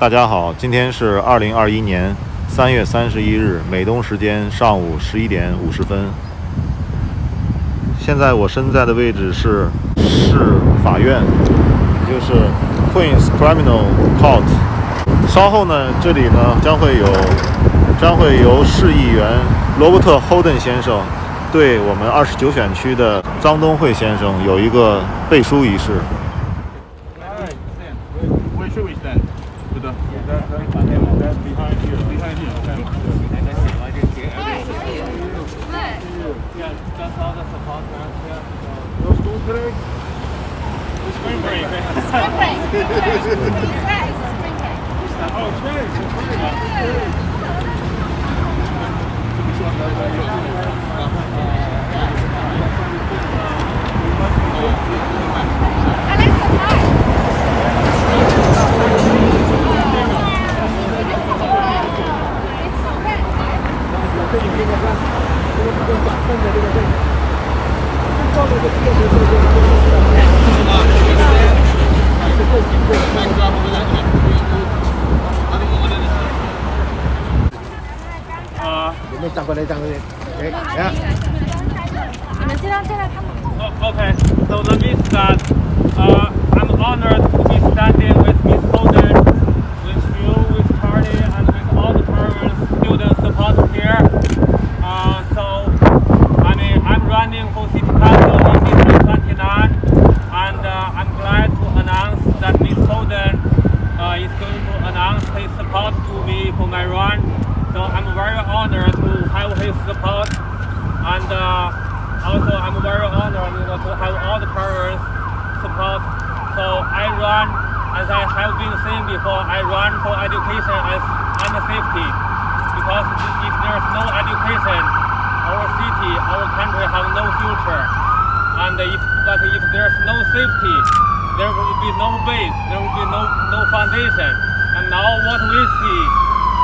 大家好，今天是2021年3月31日，美东时间上午11点50分。现在我身在的位置是市法院，也就是 Queens Criminal Court。稍后呢，这里呢将会由市议员罗伯特 Holden 先生对我们29选区的臧东慧先生有一个背书仪式。Spring break. Spring break. Yeah, it's a spring break. Oh, it's great. I like the tie. It's so red. Okay, so let me start. I'm honored to be standing with Ms. Holden, with you, with Carly, and with all the parents, students supporters here. I'm running for City Council in District 29, and I'm glad to announce that Ms. Holden is going to announce his support to me for my run. So I'm very honored to have his support, and also I'm very honored to have all the parents support. So I run, as I have been saying before, I run for education and safety, because if there's no education, our city, our country have no future. And if there's no safety, there will be no base, there will be no foundation. And now what we see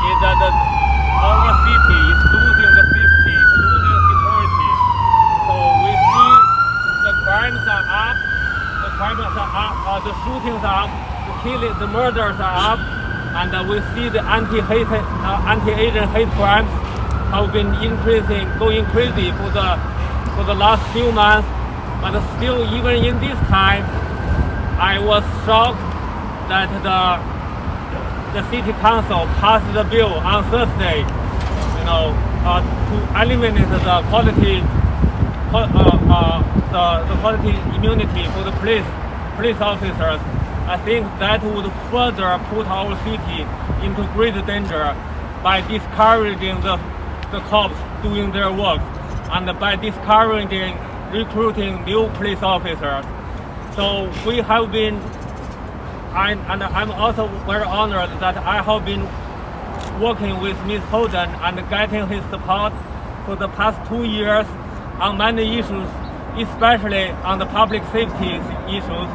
is that our city is losing the safety, is losing security. So we see the crimes are up, the shootings are up, the murders are up, and we see the anti-Asian hate crimes have been going crazy for the last few months. But still, even in this time, I was shocked that the city council passed the bill on Thursday, to eliminate the quality immunity for the police officers. I think that would further put our city into great danger by discouraging the cops doing their work, and by discouraging recruiting new police officers. So we have been, and I'm also very honored that I have been working with Ms. Holden and getting his support for the past 2 years on many issues, especially on the public safety issues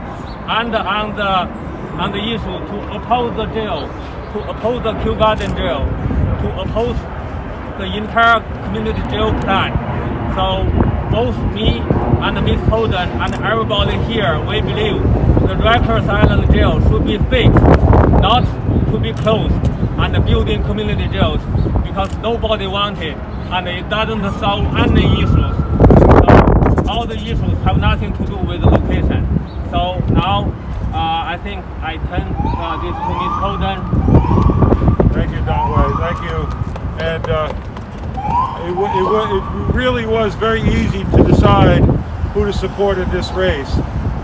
and on the issue to oppose the jail, to oppose the Kew Garden jail, to oppose the entire community jail plan. So both me and Ms. Holden and everybody here, we believe the Rikers Island jail should be fixed, not to be closed and building community jails, because nobody wants it and it doesn't solve any issues. So all the issues have nothing to do with the location. So now I think I turn this to Ms. Holden. Thank you, Dongwei. Thank you. And it really was very easy to decide who to support in this race.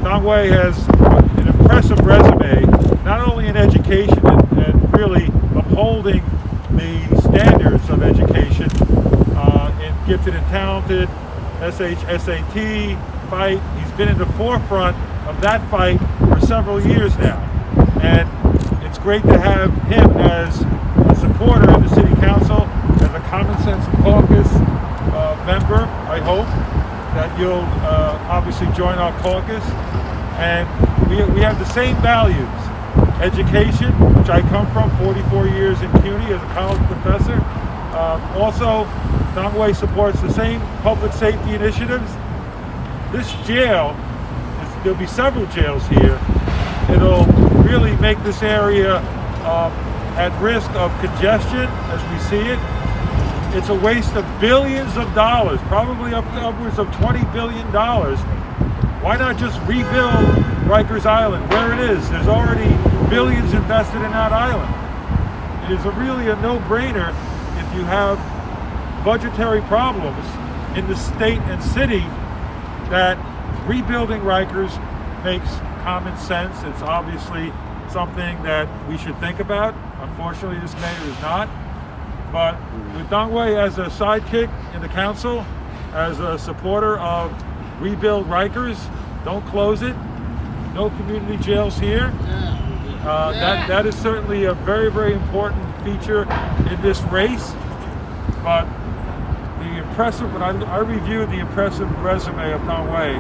Dongwei has an impressive resume, not only in education and really upholding the standards of education in gifted and talented, SAT fight. He's been in the forefront of that fight for several years now. And it's great to have him as a supporter in the City Council, as a Common Sense Caucus member. I hope that you'll obviously join our caucus. And we have the same values. Education, which I come from, 44 years in CUNY as a college professor. Also, Dongwei supports the same public safety initiatives. This jail, there'll be several jails here. It'll really make this area at risk of congestion as we see it. It's a waste of billions of dollars, probably upwards of $20 billion. Why not just rebuild Rikers Island where it is? There's already billions invested in that island. It is really a no-brainer if you have budgetary problems in the state and city that rebuilding Rikers makes common sense. It's obviously something that we should think about. Unfortunately, this mayor is not. But with Donghui as a sidekick in the council, as a supporter of rebuild Rikers, don't close it, no community jails here. That is certainly a very, very important feature in this race. But the impressive, when I reviewed the impressive resume of Donghui,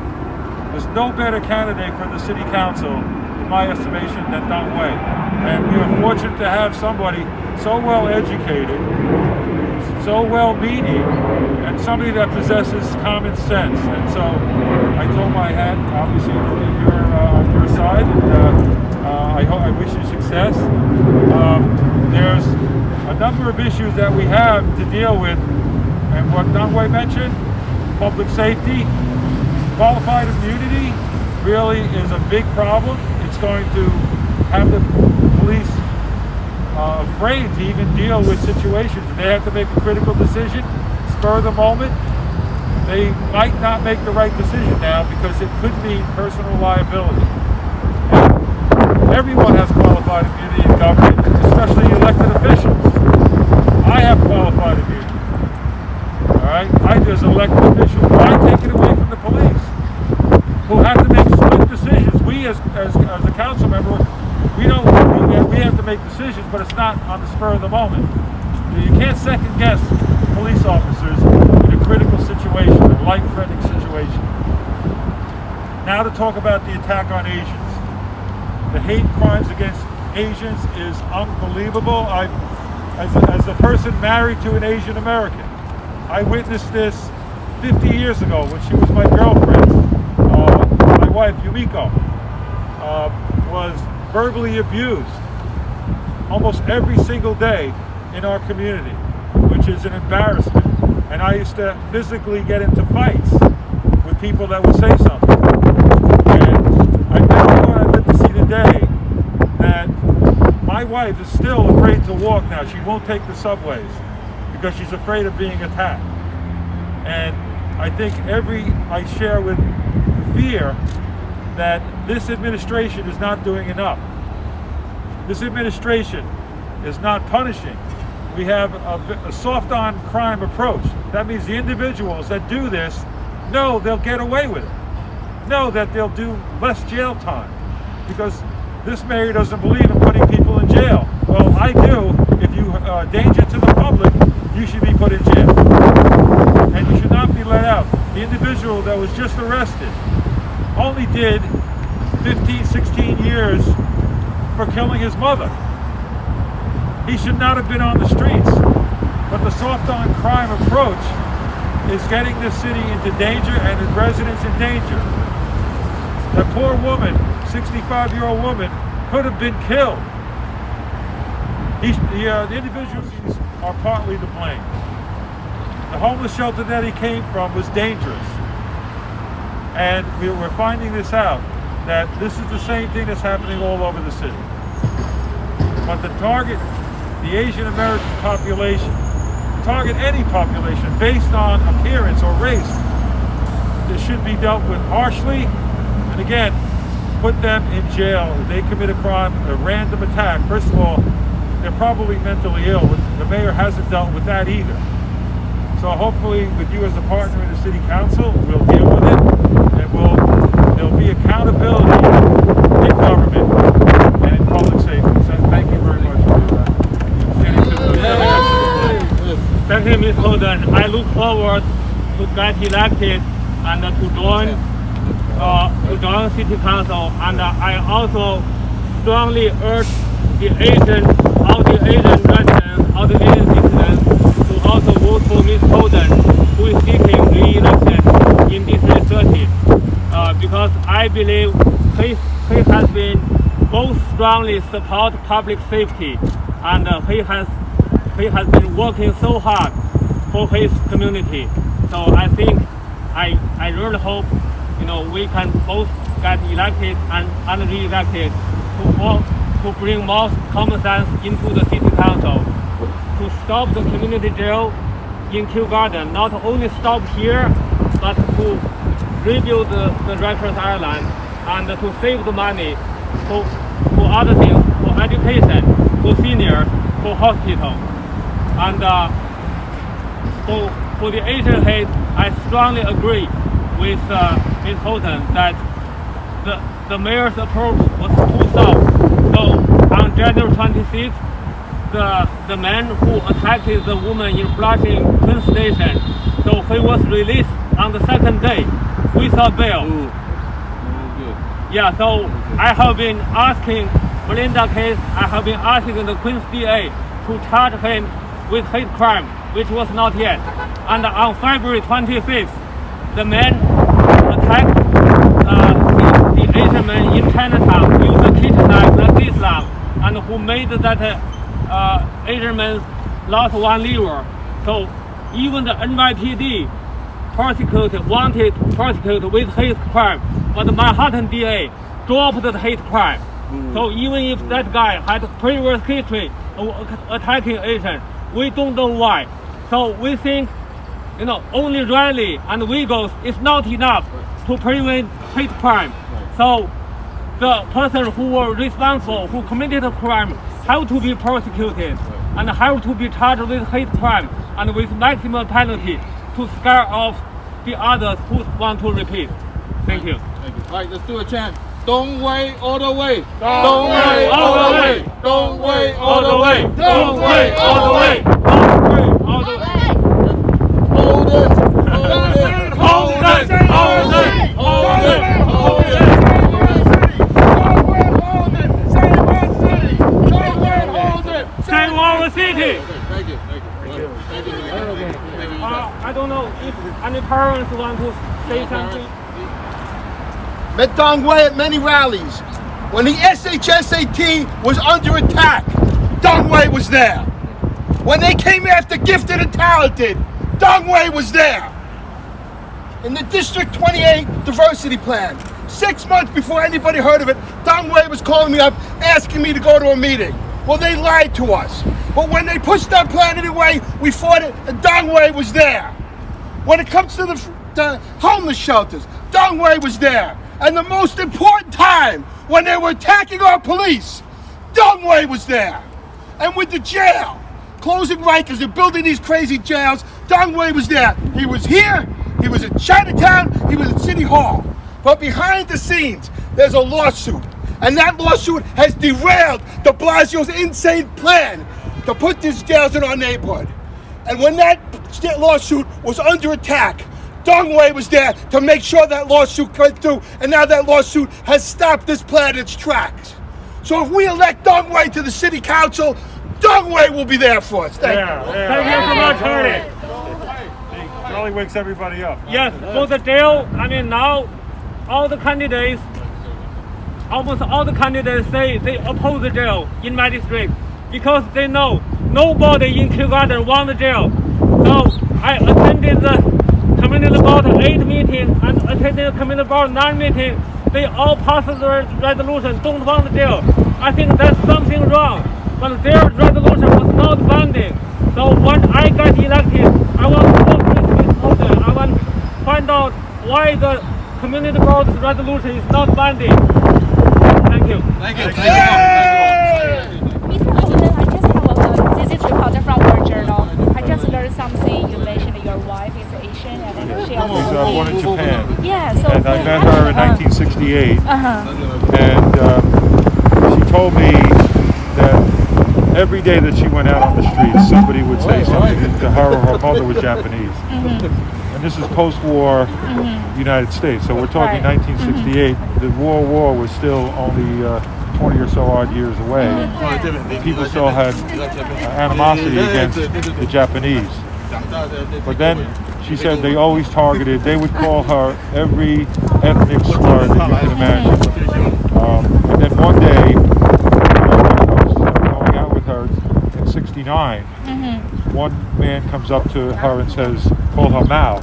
there's no better candidate for the city council, in my estimation, than Donghui. And we are fortunate to have somebody so well educated, so well meaning, and somebody that possesses common sense. And so I throw my hat, obviously, on your side, and I wish you success. There's a number of issues that we have to deal with, and what Donghui mentioned, public safety, qualified immunity really is a big problem. It's going to have the police afraid to even deal with situations. They have to make a critical decision, spur of the moment. They might not make the right decision now because it could mean personal liability. And everyone has qualified immunity in government, especially elected officials. I have qualified immunity. All right, I as an elected official. Why take it away from the police, who have to make split decisions? We as a council member, we have to make decisions, but it's not on the spur of the moment. You can't second guess police officers in a critical situation, a life-threatening situation. Now to talk about the attack on Asians. The hate crimes against Asians is unbelievable. As a person married to an Asian American, I witnessed this 50 years ago when she was my girlfriend. My wife, Yumiko, was verbally abused almost every single day in our community, which is an embarrassment. And I used to physically get into fights with people that would say something. And I never thought I'd live to see the day that my wife is still afraid to walk now. She won't take the subways because she's afraid of being attacked. And I think I share with fear that this administration is not doing enough. This administration is not punishing. We have a soft on crime approach. That means the individuals that do this know they'll get away with it, know that they'll do less jail time, because this mayor doesn't believe in putting people in jail. Well, I do. If you are a danger to the public, you should be put in jail. And you should not be let out. The individual that was just arrested only did 15, 16 years for killing his mother. He should not have been on the streets. But the soft on crime approach is getting this city into danger and its residents in danger. That poor woman, 65-year-old woman, could have been killed. The individuals are partly to blame. The homeless shelter that he came from was dangerous. And we're finding this out, that this is the same thing that's happening all over the city. But to target the Asian American population, to target any population based on appearance or race, this should be dealt with harshly. And again, put them in jail. If they commit a crime, a random attack, first of all, they're probably mentally ill. The mayor hasn't dealt with that either. So hopefully with you as a partner in the city council, we'll deal with it, and there'll be accountability in government and in public safety. So thank you very much for that. Thank you, Ms. Holden. I look forward to get elected and to join city council, and I also strongly urge all the Asian residents, all the Asian citizens to also vote for Ms. Holden, who is seeking re-election in District 30, because I believe he has been both strongly support public safety and he has been working so hard for his community. So I think I really hope we can both get elected and re-elected to bring more common sense into the city council, to stop the community jail in Kew Garden, not only stop here, but to rebuild the Rikers Island and to save the money for other things, for education, for seniors, for hospital. And for the Asian hate, I strongly agree with Ms. Holden that the mayor's approach was too soft. So on January 26th, the man who attacked the woman in Flushing Queens Station, so he was released on the second day without bail. Yeah, so I have been asking Melinda case, I have been asking the Queens DA to charge him with hate crime, which was not yet. And on February 25th, the man attacked the Asian man in Chinatown with a kitchen knife like this long, and who made that Asian man lost one liver. So even the NYPD wanted to prosecute with hate crime, but the Manhattan DA dropped the hate crime. So even if that guy had previous history of attacking Asians, we don't know why. So we think, only rally and Wiggles is not enough to prevent hate crime. So the person who was responsible, who committed a crime, have to be prosecuted and have to be charged with hate crime and with maximum penalty to scare off the others who want to repeat. Thank you. Thank you. All right, let's do a chant. Don't wait all the way. Don't wait all the way. Don't wait all the way. Don't wait all the way. Don't wait all the way. Hold it. Hold it. Hold it. Hold it. Hold it. Hold it. Save our city. Thank you. Thank you. Thank you. I don't know if any parents want to say something. Met Dong Wei at many rallies. When the SHSAT was under attack, Dong Wei was there. When they came after gifted and talented, Dong Wei was there. In the District 28 diversity plan, 6 months before anybody heard of it, Dong Wei was calling me up asking me to go to a meeting. Well, they lied to us. But when they pushed that plan anyway, we fought it, and Dong Wei was there. When it comes to the homeless shelters, Dong Wei was there. And the most important time, when they were attacking our police, Dong Wei was there. And with the jail, closing Rikers and building these crazy jails, Dong Wei was there. He was here, he was in Chinatown, he was at City Hall. But behind the scenes, there's a lawsuit. And that lawsuit has derailed de Blasio's insane plan to put these jails in our neighborhood. And when that lawsuit was under attack, Dong Wei was there to make sure that lawsuit went through, and now that lawsuit has stopped this plan in its tracks. So if we elect Dong Wei to the city council, Dong Wei will be there for us. Thank you. Thank you so much, Charlie. Charlie wakes everybody up. Yes, for the jail, now almost all the candidates say they oppose the jail in my district because they know nobody in Kew Garden wants the jail. So I attended the Community Board 8 meeting and attended the Community Board 9 meeting. They all passed the resolution, don't want the jail. I think that's something wrong. But their resolution was not binding. So when I get elected, I want to work with Ms. Holden. I want to find out why the Community Board's resolution is not binding. Thank you. Thank you. Mr. Holden, I just have this is reported from our journal. I just learned something. You mentioned your wife is Asian and then she also She's born in Japan. Yeah, so And I met her in 1968. Uh-huh. And she told me that every day that she went out on the streets, somebody would say something to her, or her mother was Japanese. And this is post-war United States, so we're talking 1968. The war was still only 20 or so odd years away. People still had animosity against the Japanese. But then she said they always targeted, they would call her every ethnic slur that you can imagine. And then one day, I was going out with her '69, one man comes up to her and says, call her Mao,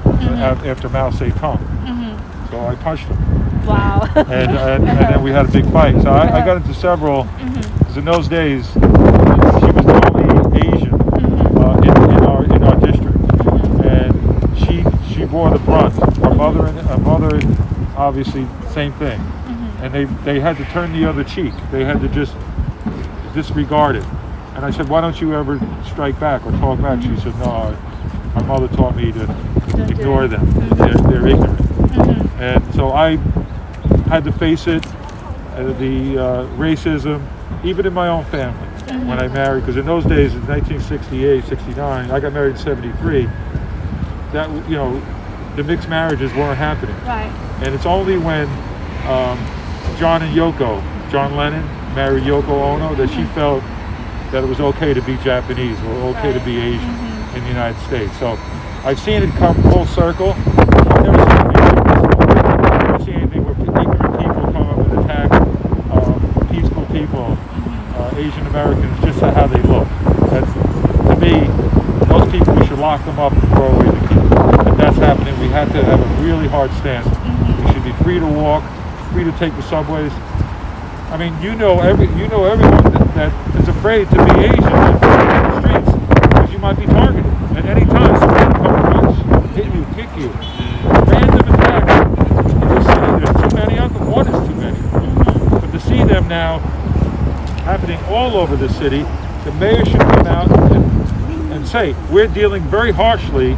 after Mao Zedong. So I punched him. Wow. And then we had a big fight. So I got into several, because in those days, she was the only Asian in our district. And she bore the brunt. Her mother, obviously, same thing. And they had to turn the other cheek. They had to just disregard it. And I said, why don't you ever strike back or talk back? She said, no, my mother taught me to ignore them. They're ignorant. And so I had to face it, the racism, even in my own family when I married, because in those days, in 1968, 69, I got married in 73, that, the mixed marriages weren't happening. Right. And it's only when John Lennon married Yoko Ono, that she felt that it was okay to be Japanese or okay to be Asian in the United States. So I've seen it come full circle. I've never seen anything where ignorant people come up and attack peaceful people, Asian Americans, just how they look. That's, to me, those people, we should lock them up and throw away the key. If that's happening, we have to have a really hard stance. We should be free to walk, free to take the subways. I mean, everyone that is afraid to be Asian in the streets because you might be targeted at any time. Somebody can come punch, hit you, kick you. Random attacks in the city. There's too many of them. One is too many. But to see them now happening all over the city, the mayor should come out and say, we're dealing very harshly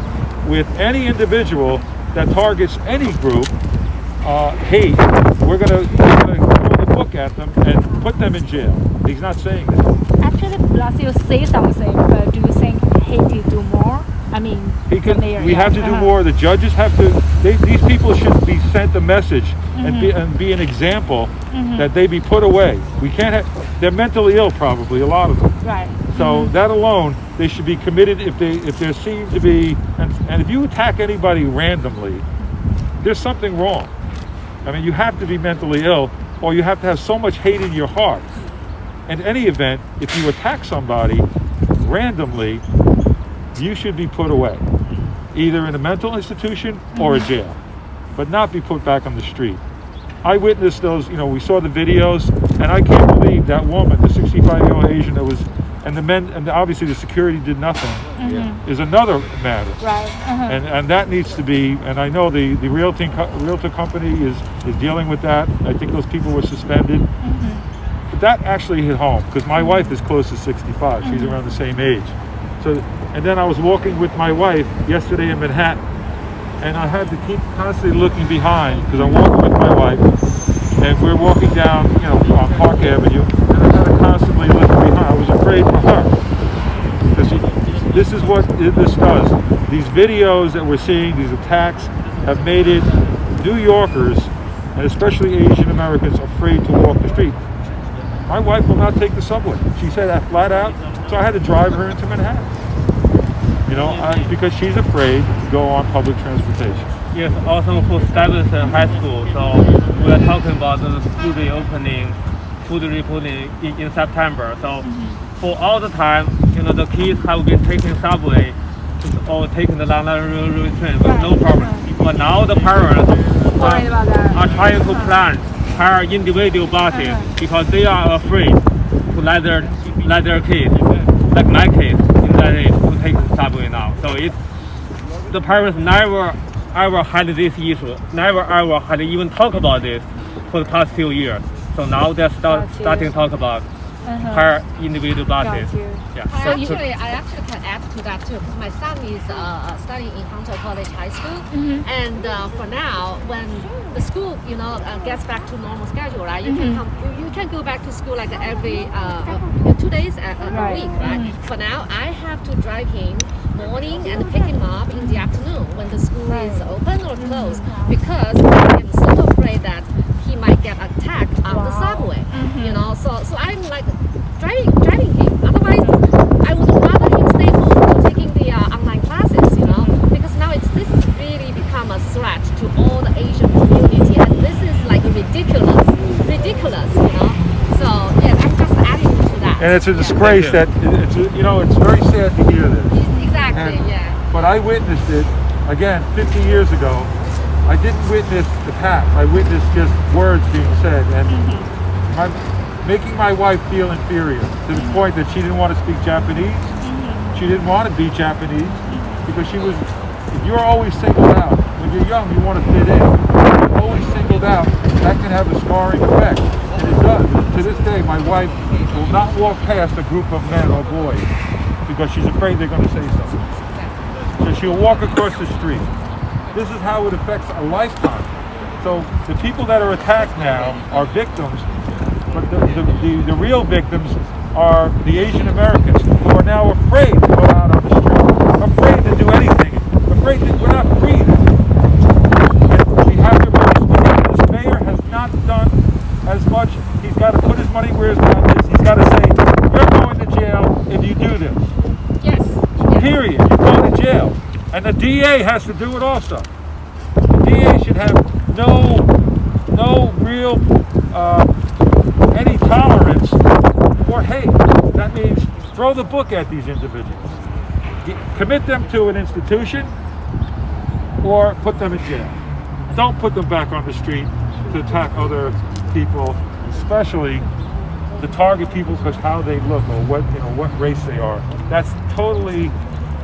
with any individual that targets any group, hate. We're going to look at them and put them in jail. He's not saying that. Actually, Blasio say something, but do you think he could do more? I mean, we have to do more. The judges have to. These people should be sent a message and be an example that they be put away. We can't have. They're mentally ill, probably a lot of them. Right. So that alone, they should be committed. If there seems to be, and if you attack anybody randomly, there's something wrong. I mean, you have to be mentally ill, or you have to have so much hate in your heart. In any event, if you attack somebody randomly, you should be put away, either in a mental institution or a jail, but not be put back on the street. I witnessed those, we saw the videos, and I can't believe that woman, the 65-year-old Asian that was, and the men, and obviously the security did nothing, is another matter. Right. And that needs to be, and I know the realtor company is dealing with that. I think those people were suspended. But that actually hit home, because my wife is close to 65. She's around the same age. So, and then I was walking with my wife yesterday in Manhattan, and I had to keep constantly looking behind, because I'm walking with my wife, and we're walking down, on Park Avenue, and I had to constantly look behind. I was afraid for her, because this is what this does. These videos that we're seeing, these attacks, have made it New Yorkers, and especially Asian Americans, afraid to walk the street. My wife will not take the subway. She said that flat out, so I had to drive her into Manhattan. Because she's afraid to go on public transportation. Yes, also for Stuyvesant High School, so we are talking about the school reopening, food reopening in September. So for all the time, the kids have been taking subway or taking the Long Railroad train with no problem. But now the parents are trying to hire individual buses because they are afraid to let their kids, like my kids, in that age, to take the subway now. So the parents never ever had this issue, never ever had even talked about this for the past few years. So now they're starting to talk about hire individual buses. I actually can add to that too, because my son is studying in Hunter College High School, and for now, when the school gets back to normal schedule, right? You can go back to school like every 2 days a week, right? For now, I have to drive him morning and pick him up in the afternoon when the school is open or closed, because I'm so afraid that he might get attacked on the subway. So I'm like driving him. Otherwise, I would rather him stay home taking the online classes, because now this has really become a threat to all the Asian community, and this is like ridiculous, So yeah, I'm just adding to that. And it's a disgrace that it's it's very sad to hear this. Exactly. And- Yeah. But I witnessed it again 50 years ago. I didn't witness attacks. I witnessed just words being said and making my wife feel inferior to the point that she didn't want to speak Japanese. She didn't want to be Japanese because she was. If you're always singled out when you're young, you want to fit in. If you're always singled out, that can have a scarring effect, and it does. To this day, my wife will not walk past a group of men or boys because she's afraid they're going to say something. So she'll walk across the street. This is how it affects a lifetime. So the people that are attacked now are victims, but the real victims are the Asian Americans who are now afraid to go out on the street, afraid to do anything, afraid that we're not free. And we have to realize this mayor has not done as much. He's got to put his money where his mouth is. He's got to say, you're going to jail if you do this. Yes. Period. You're going to jail. And the DA has to do it also. The DA should have no real any tolerance for hate. That means throw the book at these individuals. Commit them to an institution or put them in jail. Don't put them back on the street to attack other people, especially to target people because how they look or what race they are. That's totally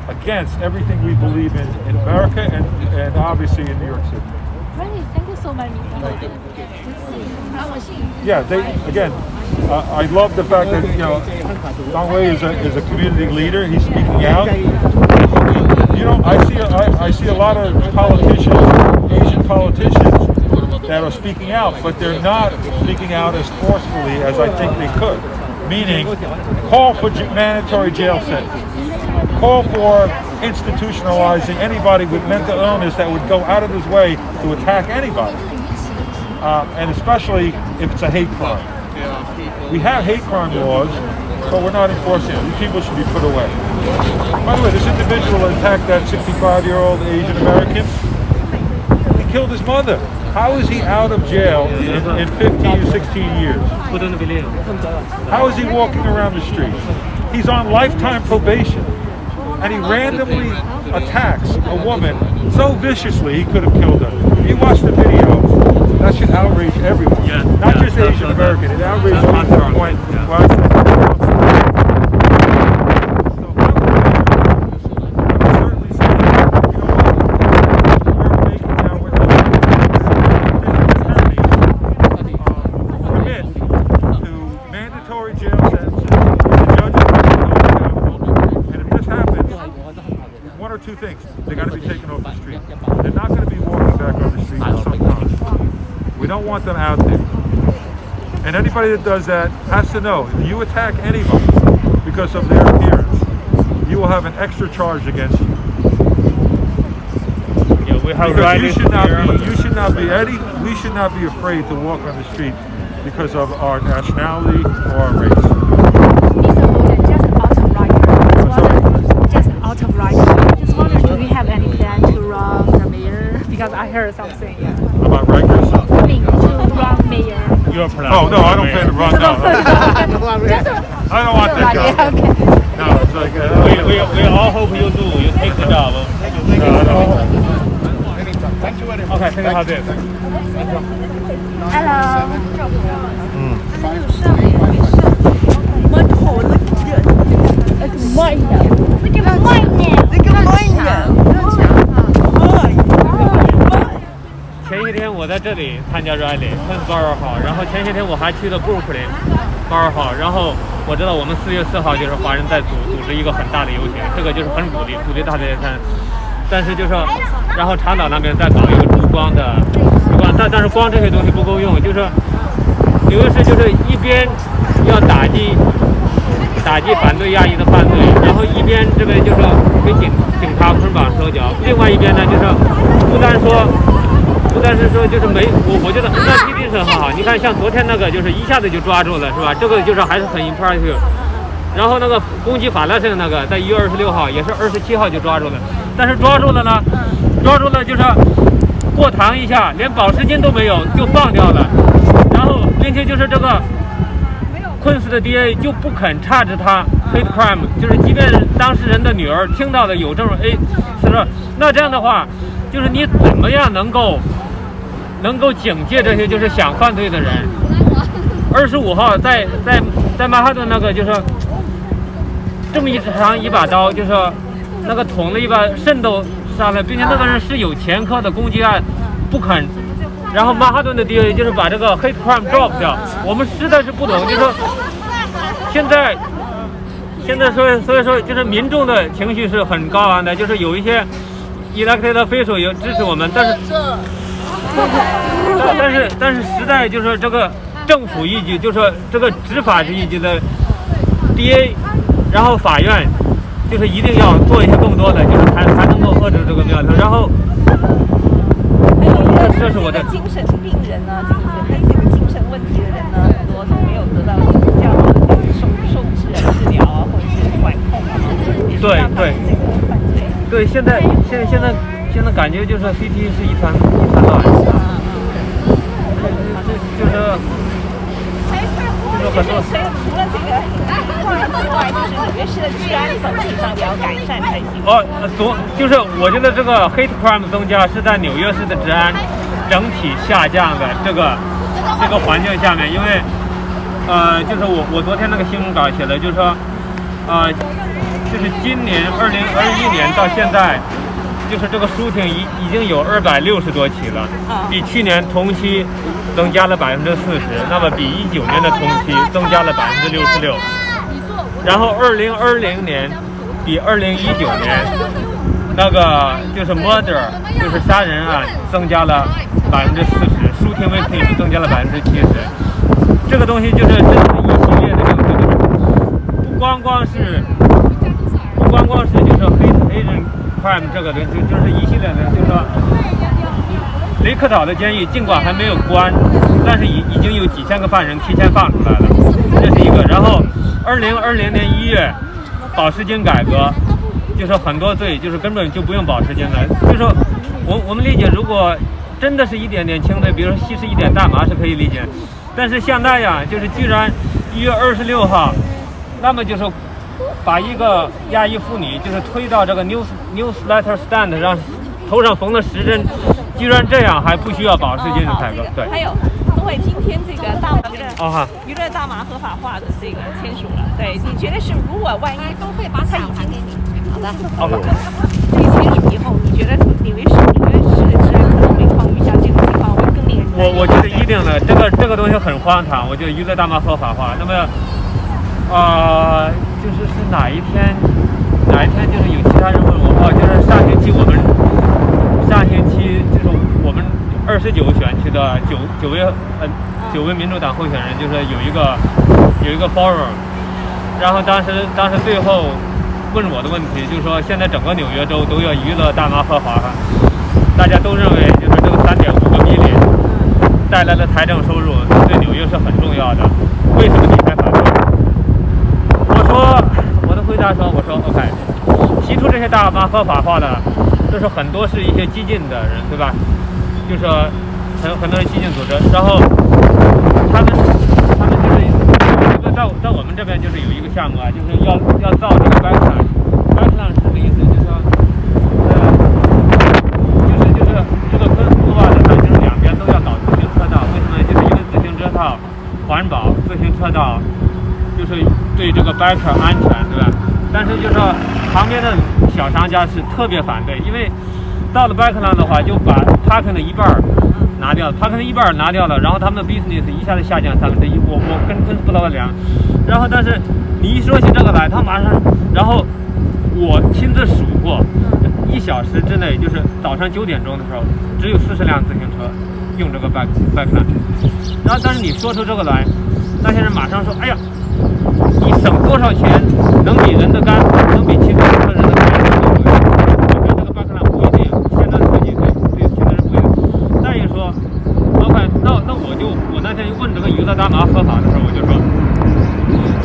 against everything we believe in America and obviously in New York City. Really, thank you so much. Yeah, I love the fact that Dong Wei is a community leader. He's speaking out. I see a lot of politicians, Asian politicians, that are speaking out, but they're not speaking out as forcefully as I think they could. Meaning, call for mandatory jail sentences. Call for institutionalizing anybody with mental illness that would go out of his way to attack anybody. And especially if it's a hate crime. We have hate crime laws, but we're not enforcing it. These people should be put away. By the way, this individual attacked that 65-year-old Asian American. He killed his mother. How is he out of jail in 15 or 16 years? How is he walking around the streets? He's on lifetime probation. And he randomly attacks a woman so viciously he could have killed her. If you watch the video, that should outrage everyone. Not just Asian American. It outrages me to the point where I think two things. They got to be taken off the street. They're not going to be walking back on the street for some time. We don't want them out there. And anybody that does that has to know, if you attack anybody because of their appearance, you will have an extra charge against you. Yeah, we have because we should not be afraid to walk on the street because of our nationality or our race. Mr. Holden, just out of writing. Just out of writing. Just wondering, do we have any plan to run the mayor? Because I heard something. About Rikers? I mean, to run mayor. Your plan. Oh no, I don't plan to run. No, I don't want that job. Okay. No, it's like We all hope you do. You take the job. no, I don't. Okay, 现在好点。 Hello.前些天我在这里参加 rally， Queens 82号，然后前些天我还去了 Brooklyn 82号，然后我知道我们4月4号就是华人在组织一个很大的游行，这个就是很鼓励大家看。但是就是，然后长岛那边在搞一个烛光，但是光这些东西不够用，就是纽约市就是一边要打击反对亚裔的犯罪，然后一边这个就是给警察捆绑手脚，另外一边呢就是不单是说就是我觉得NYPD是很好，你看像昨天那个就是一下子就抓住了是吧？这个就是还是很 impressive。然后那个攻击法拉盛那个在1月26号也是27号就抓住了，但是抓住了就是过堂一下，连保释金都没有就放掉了，然后并且就是这个 Queens 的 DA 就不肯查制他 hate crime， 就是即便当事人的女儿听到的有这种那这样的话，就是你怎么样能够警戒这些就是想犯罪的人？25号在曼哈顿那个就是这么长一把刀，就是那个捅了一把肾都杀了，并且那个人是有前科的攻击案，不肯。然后曼哈顿的 DA 就是把这个 hate crime drop 掉，我们实在是不懂，就是说现在所以说就是民众的情绪是很高昂的，就是有一些 elected official 也支持我们，但是实在就是这个政府一级，就是这个执法是一级的 DA， 然后法院就是一定要做一些更多的，就是才能够遏制这个苗头。然后这是我的精神病人呢，就是这个精神问题的人呢，很多都没有得到比较好的收治啊、治疗啊，或者是管控啊，对，现在感觉就是 CT 是一团乱，就是很多。除了这个之外，就是纽约市的治安总体上也要改善才行。就是我觉得这个 hate crime 增加是在纽约市的治安整体下降的这个环境下面，因为就是我昨天那个新闻稿写的，就是说就是今年2021年到现在，就是这个shooting已经有260多起了，比去年同期增加了40%，那么比19年的同期增加了66%，然后2020年比2019年那个就是 murder 就是杀人案增加了40%，shooting victim 增加了70%，这个东西就是真是一系列的这个，不光光是就是 Asian crime 这个东西，就是一系列的，就是说雷克岛的监狱尽管还没有关，但是已经有几千个犯人提前放出来了，这是一个。然后2020年1月保释金改革，就是很多罪就是根本就不用保释金了，就是说我们理解，如果真的是一点点轻罪，比如说吸食一点大麻是可以理解，但是像那样就是居然1月26号，那么就是把一个亚裔妇女就是推到这个 newsletter stand 上，头上缝了10针，居然这样还不需要保释金的改革。对，还有东伟今天这个大麻娱乐大麻合法化的这个签署了，对，你觉得是如果万一都会把伞还给你。好的。这个签署以后，你觉得纽约市的治安可能每况愈下，这种情况会更令人我觉得一定的，这个东西很荒唐。我觉得娱乐大麻合法化，那么就是哪一天就是有其他人问我，就是上星期就是我们29选区的9位民主党候选人，就是有一个 forum， 然后当时最后问我的问题就是说，现在整个纽约州都要娱乐大麻合法化，大家都认为就是这个3.5个 million 带来的财政收入对纽约是很重要的，为什么你才反对？我的回答说，我说 OK， 提出这些大麻合法化的，就是很多是一些激进的人，对吧？就是说很多人激进组织，然后他们就是在我们这边就是有一个项目啊，就是要造这个 backline 是什么意思？就是说就是这个昆布瓦的它就是两边都要搞自行车道，为什么？就是因为自行车道环保，自行车道就是对这个 biker 安全，对吧？但是就是说旁边的小商家是特别反对，因为到了 backline 的话，就把 parking 的一半拿掉了， parking 的一半拿掉了，然后他们的 business 一下子下降1/3。我跟不到量，然后但是你一说起这个来，他马上，然后我亲自数过，1小时之内，就是早上9点钟的时候，只有40辆自行车用这个 backline。然后但是你说出这个来，那些人马上说，哎呀，你省多少钱，能比人的肝，能比骑自行车人的肝更贵。我觉得这个 backline 不一定，现在设计对现在人不一定。再一说 ，OK， 那我那天问这个娱乐大麻合法的时候，我就说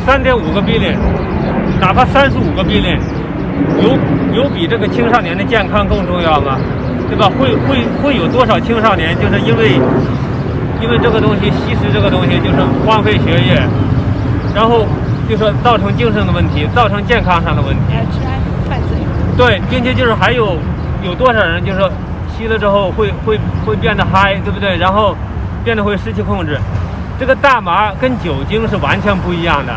，3.5个 billion， 哪怕35个 billion， 有比这个青少年的健康更重要吗？对吧？会有多少青少年就是因为这个东西吸食这个东西，就是荒废学业，然后就说造成精神的问题，造成健康上的问题，治安犯罪。对，并且就是还有多少人就是说吸了之后会变得嗨，对不对？然后变得会失去控制。这个大麻跟酒精是完全不一样的。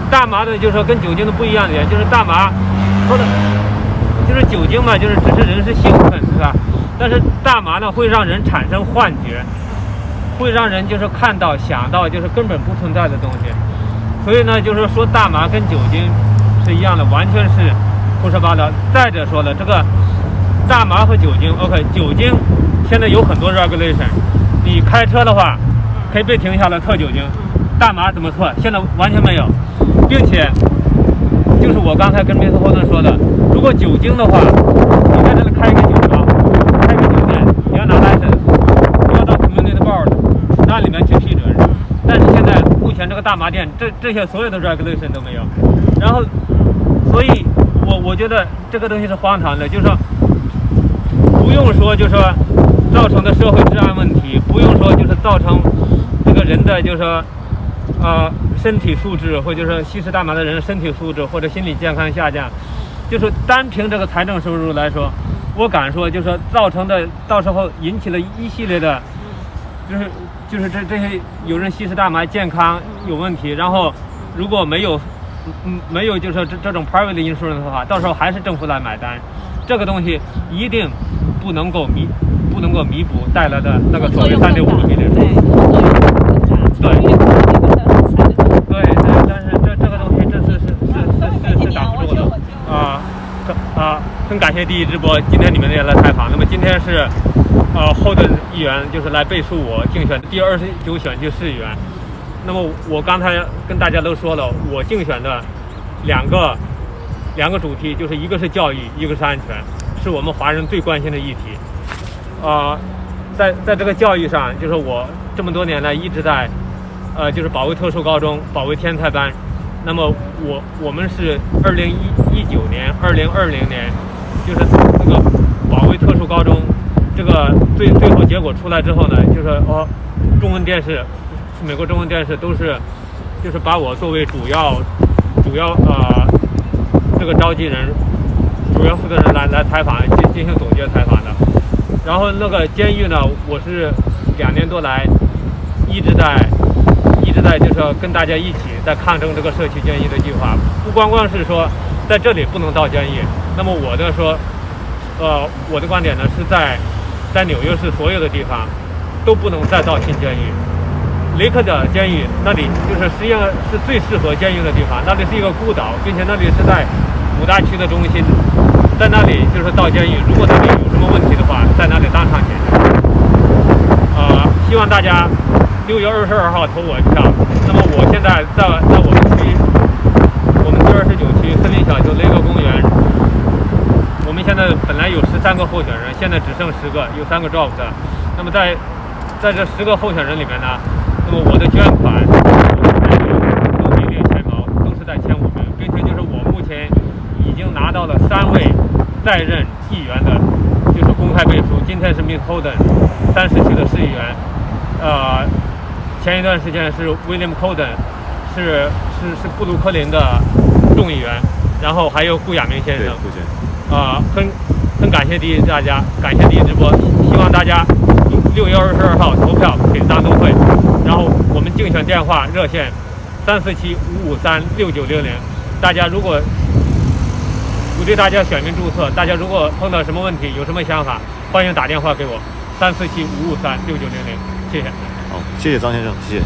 大麻的就是说跟酒精的不一样的点就是大麻说的就是酒精嘛，就是只是人是兴奋，是吧？但是大麻呢会让人产生幻觉，会让人就是看到想到就是根本不存在的东西。所以呢就是说大麻跟酒精是一样的，完全是胡说八道。再者说了，这个大麻和酒精 OK， 酒精现在有很多 regulation， 你开车的话可以被停下来测酒精，大麻怎么测？现在完全没有，并且就是我刚才跟Mr. Holden说的，如果酒精的话，你在这里开一个酒庄，开一个酒店，你要拿 license， 你要到 community board 那里面去批准。但是现在目前这个大麻店这些所有的 regulation 都没有，然后所以我觉得这个东西是荒唐的，就是说不用说就是说造成的社会治安问题，不用说就是造成这个人的就是说身体素质，或者就是吸食大麻的人身体素质或者心理健康下降，就是单凭这个财政收入来说，我敢说就是说造成的到时候引起了一系列的就是这些有人吸食大麻健康有问题，然后如果没有就是说这种 private insurance 的话，到时候还是政府来买单，这个东西一定不能够弥补带来的那个所谓3.5个million。对，但是这个东西这次是挡不住的很感谢第一直播今天你们也来采访。那么今天是Holden议员就是来背书我竞选第29选区市议员。那么我刚才跟大家都说了，我竞选的两个主题，就是一个是教育，一个是安全，是我们华人最关心的议题。在这个教育上，就是我这么多年来一直在就是保卫特殊高中，保卫天才班。那么我们是2019年、2020年，就是那个保卫特殊高中这个最后结果出来之后呢，就是中文电视。美国中文电视都是，就是把我作为主要这个召集人、主要负责人来采访，进行总结采访的。然后那个监狱呢，我是2年多来一直在就是跟大家一起在抗争这个社区监狱的计划。不光是说在这里不能到监狱，那么我的观点呢是在纽约市所有的地方都不能再造新监狱。雷克的监狱那里就是实际上是最适合监狱的地方，那里是一个孤岛，并且那里是在5大区的中心，在那里就是到监狱，如果那里有什么问题的话，在那里当场解决。希望大家6月22号投我一票。那么我现在在我们区，我们第29区森林小丘雷克公园，我们现在本来有13个候选人，现在只剩10个，有3个 drop 的。那么在这10个候选人里面呢，那么我的捐款都名列前茅，都是在前5名，并且就是我目前已经拿到了3位在任议员的，就是公开背书。今天是 Mr. Holden 30区的市议员，前一段时间是 William Holden 是布鲁克林的众议员，然后还有顾亚明先生。很感谢大家，感谢第一直播，希望大家6月22号投票给臧东慧。然后我们竞选电话热线347-553-6900。大家如果鼓励大家选民注册，大家如果碰到什么问题有什么想法，欢迎打电话给我347-553-6900。谢谢。好，谢谢张先生，谢谢。